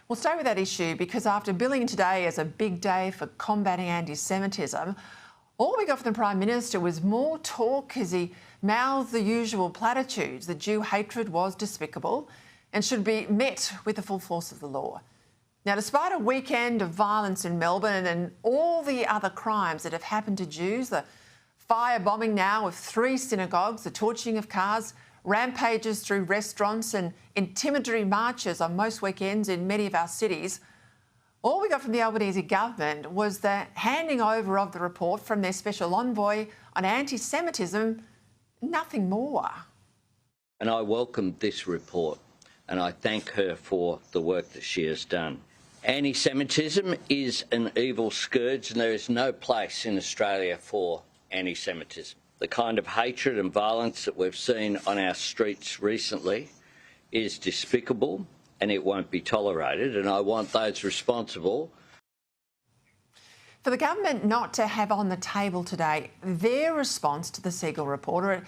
We'll stay with that issue because after billing today as a big day for combating anti-Semitism, all we got from the Prime Minister was more talk as he mouthed the usual platitudes that Jew hatred was despicable and should be met with the full force of the law. Now, despite a weekend of violence in Melbourne and all the other crimes that have happened to Jews, the firebombing now of 3 synagogues, the torching of cars, rampages through restaurants and intimidatory marches on most weekends in many of our cities, all we got from the Albanese government was the handing over of the report from their special envoy on anti-Semitism, nothing more. And I welcome this report and I thank her for the work that she has done. Anti-Semitism is an evil scourge and there is no place in Australia for anti-Semitism. The kind of hatred and violence that we've seen on our streets recently is despicable and it won't be tolerated, and I want those responsible. For the government not to have on the table today their response to the Siegel report, or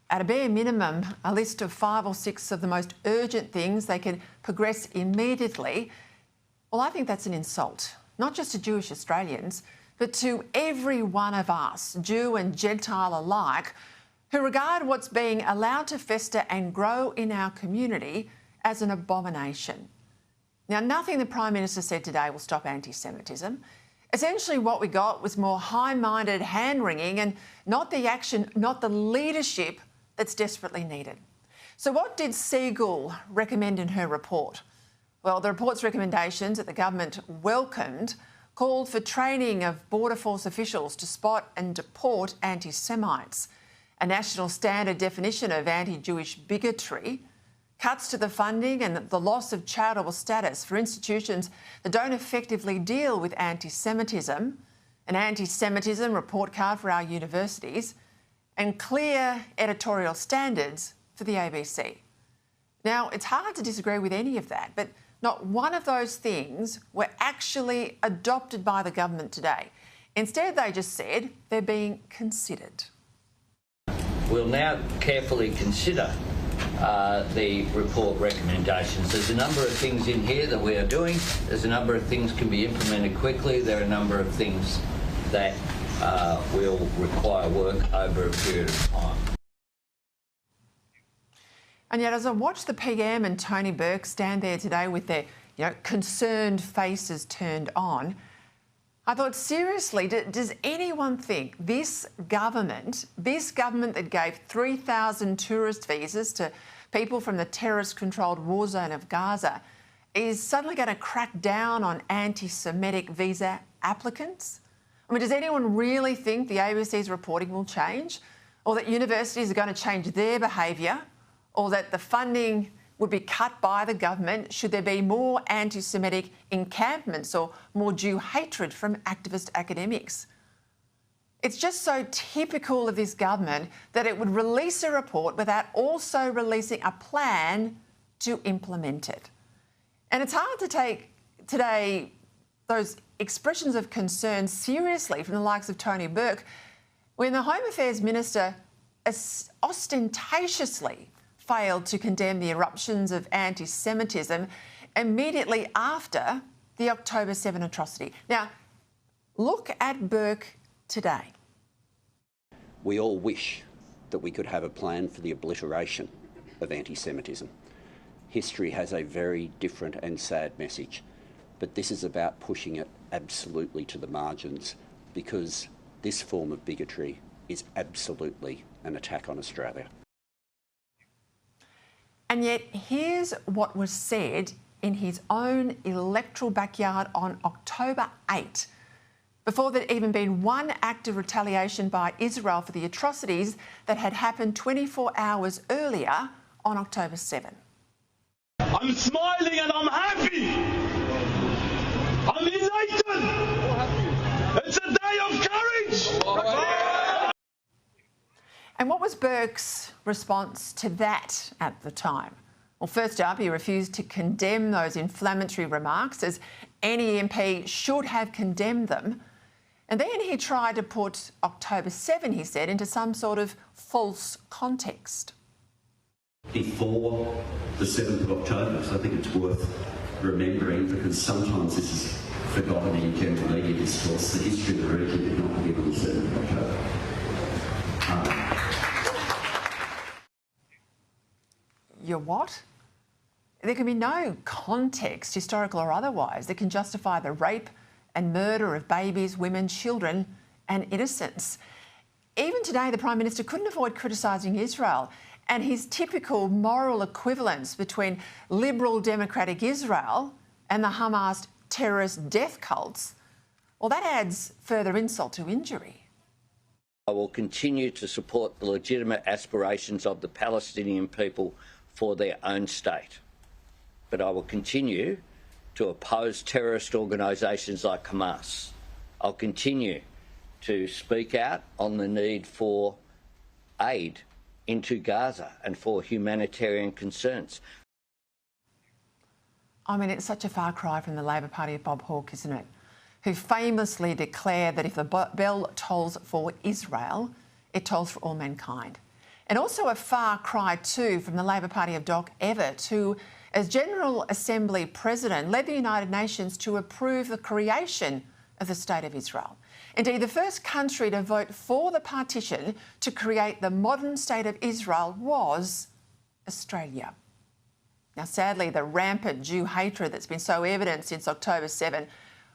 at a bare minimum a list of 5 or 6 of the most urgent things they can progress immediately, well, I think that's an insult, not just to Jewish Australians, but to every one of us, Jew and Gentile alike, who regard what's being allowed to fester and grow in our community as an abomination. Now, nothing the Prime Minister said today will stop anti-Semitism. Essentially what we got was more high-minded hand-wringing and not the action, not the leadership that's desperately needed. So what did Siegel recommend in her report? Well, the report's recommendations that the government welcomed called for training of Border Force officials to spot and deport anti-Semites, a national standard definition of anti-Jewish bigotry, cuts to the funding and the loss of charitable status for institutions that don't effectively deal with anti-Semitism, an anti-Semitism report card for our universities, and clear editorial standards for the ABC. Now, it's hard to disagree with any of that, but not one of those things were actually adopted by the government today. Instead, they just said they're being considered. We'll now carefully consider the report recommendations. There's a number of things in here that we are doing. There's a number of things can be implemented quickly. There are a number of things that will require work over a period of time. And yet, as I watched the PM and Tony Burke stand there today with their, concerned faces turned on, I thought, seriously, does anyone think this government that gave 3,000 tourist visas to people from the terrorist-controlled war zone of Gaza is suddenly going to crack down on anti-Semitic visa applicants? I mean, does anyone really think the ABC's reporting will change, or that universities are going to change their behaviour, or that the funding would be cut by the government should there be more anti-Semitic encampments or more Jew hatred from activist academics? It's just so typical of this government that it would release a report without also releasing a plan to implement it. And it's hard to take today those expressions of concern seriously from the likes of Tony Burke when the Home Affairs Minister ostentatiously failed to condemn the eruptions of anti-Semitism immediately after the October 7 atrocity. Now, look at Burke today. We all wish that we could have a plan for the obliteration of anti-Semitism. History has a very different and sad message, but this is about pushing it absolutely to the margins because this form of bigotry is absolutely an attack on Australia. And yet, here's what was said in his own electoral backyard on October 8, before there'd even been one act of retaliation by Israel for the atrocities that had happened 24 hours earlier on October 7. I'm smiling and I'm happy. I'm elated. It's a day of courage. And what was Burke's response to that at the time? Well, first up, he refused to condemn those inflammatory remarks, as any MP should have condemned them. And then he tried to put October 7, he said, into some sort of false context. Before the 7th of October, so I think it's worth remembering, because sometimes this is forgotten in general media discourse, the history of the recce did not begin on the 7th of October. Your what? There can be no context, historical or otherwise, that can justify the rape and murder of babies, women, children and innocents. Even today, the Prime Minister couldn't avoid criticising Israel and his typical moral equivalence between liberal democratic Israel and the Hamas terrorist death cults. Well, that adds further insult to injury. I will continue to support the legitimate aspirations of the Palestinian people for their own state. But I will continue to oppose terrorist organisations like Hamas. I'll continue to speak out on the need for aid into Gaza and for humanitarian concerns. I mean, it's such a far cry from the Labor Party of Bob Hawke, isn't it? Who famously declared that if the bell tolls for Israel, it tolls for all mankind. And also a far cry too from the Labor Party of Doc Everett, who, as General Assembly President, led the United Nations to approve the creation of the State of Israel. Indeed, the first country to vote for the partition to create the modern State of Israel was Australia. Now, sadly, the rampant Jew hatred that's been so evident since October 7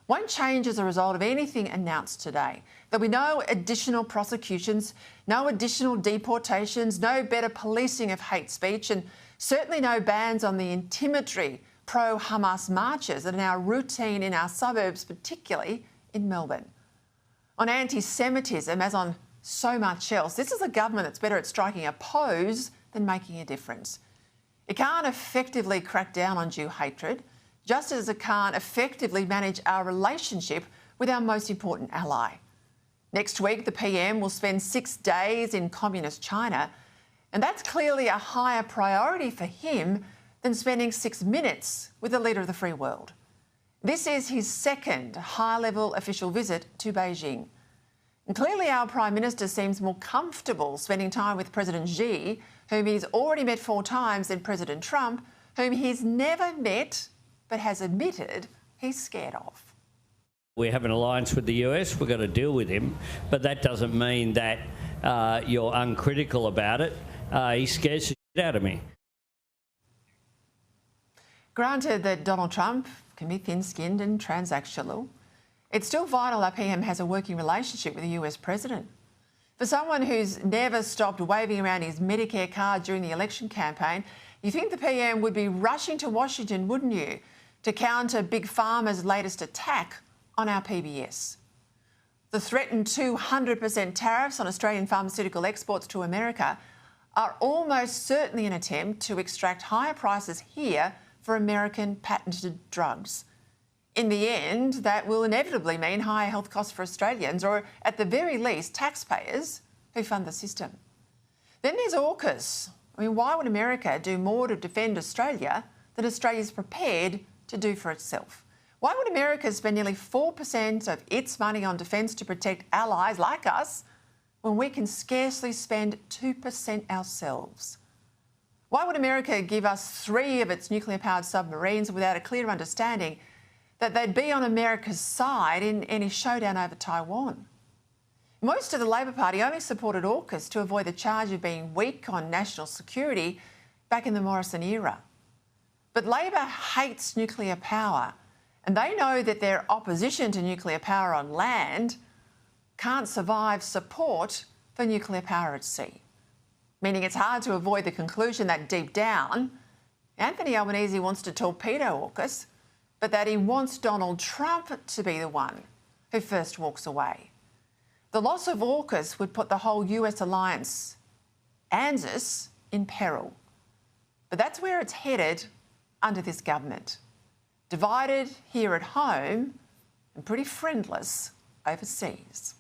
won't change as a result of anything announced today. There'll be no additional prosecutions, no additional deportations, no better policing of hate speech, and certainly no bans on the intimidatory pro-Hamas marches that are now routine in our suburbs, particularly in Melbourne. On anti-Semitism, as on so much else, this is a government that's better at striking a pose than making a difference. It can't effectively crack down on Jew hatred, just as it can't effectively manage our relationship with our most important ally. Next week, the PM will spend 6 days in communist China, and that's clearly a higher priority for him than spending 6 minutes with the leader of the free world. This is his second high-level official visit to Beijing. And clearly our Prime Minister seems more comfortable spending time with President Xi, whom he's already met 4 times, than President Trump, whom he's never met but has admitted he's scared of. We have an alliance with the US, we've got to deal with him, but that doesn't mean that you're uncritical about it. He scares the shit out of me. Granted that Donald Trump can be thin-skinned and transactional, it's still vital our PM has a working relationship with the US President. For someone who's never stopped waving around his Medicare card during the election campaign, you think the PM would be rushing to Washington, wouldn't you, to counter Big Pharma's latest attack on our PBS. The threatened 200% tariffs on Australian pharmaceutical exports to America are almost certainly an attempt to extract higher prices here for American patented drugs. In the end, that will inevitably mean higher health costs for Australians, or at the very least, taxpayers who fund the system. Then there's AUKUS. I mean, why would America do more to defend Australia than Australia's prepared to do for itself? Why would America spend nearly 4% of its money on defence to protect allies like us when we can scarcely spend 2% ourselves? Why would America give us 3 of its nuclear-powered submarines without a clear understanding that they'd be on America's side in any showdown over Taiwan? Most of the Labor Party only supported AUKUS to avoid the charge of being weak on national security back in the Morrison era. But Labor hates nuclear power, and they know that their opposition to nuclear power on land can't survive support for nuclear power at sea. Meaning it's hard to avoid the conclusion that deep down, Anthony Albanese wants to torpedo AUKUS, but that he wants Donald Trump to be the one who first walks away. The loss of AUKUS would put the whole US alliance, ANZUS, in peril. But that's where it's headed under this government. Divided here at home and pretty friendless overseas.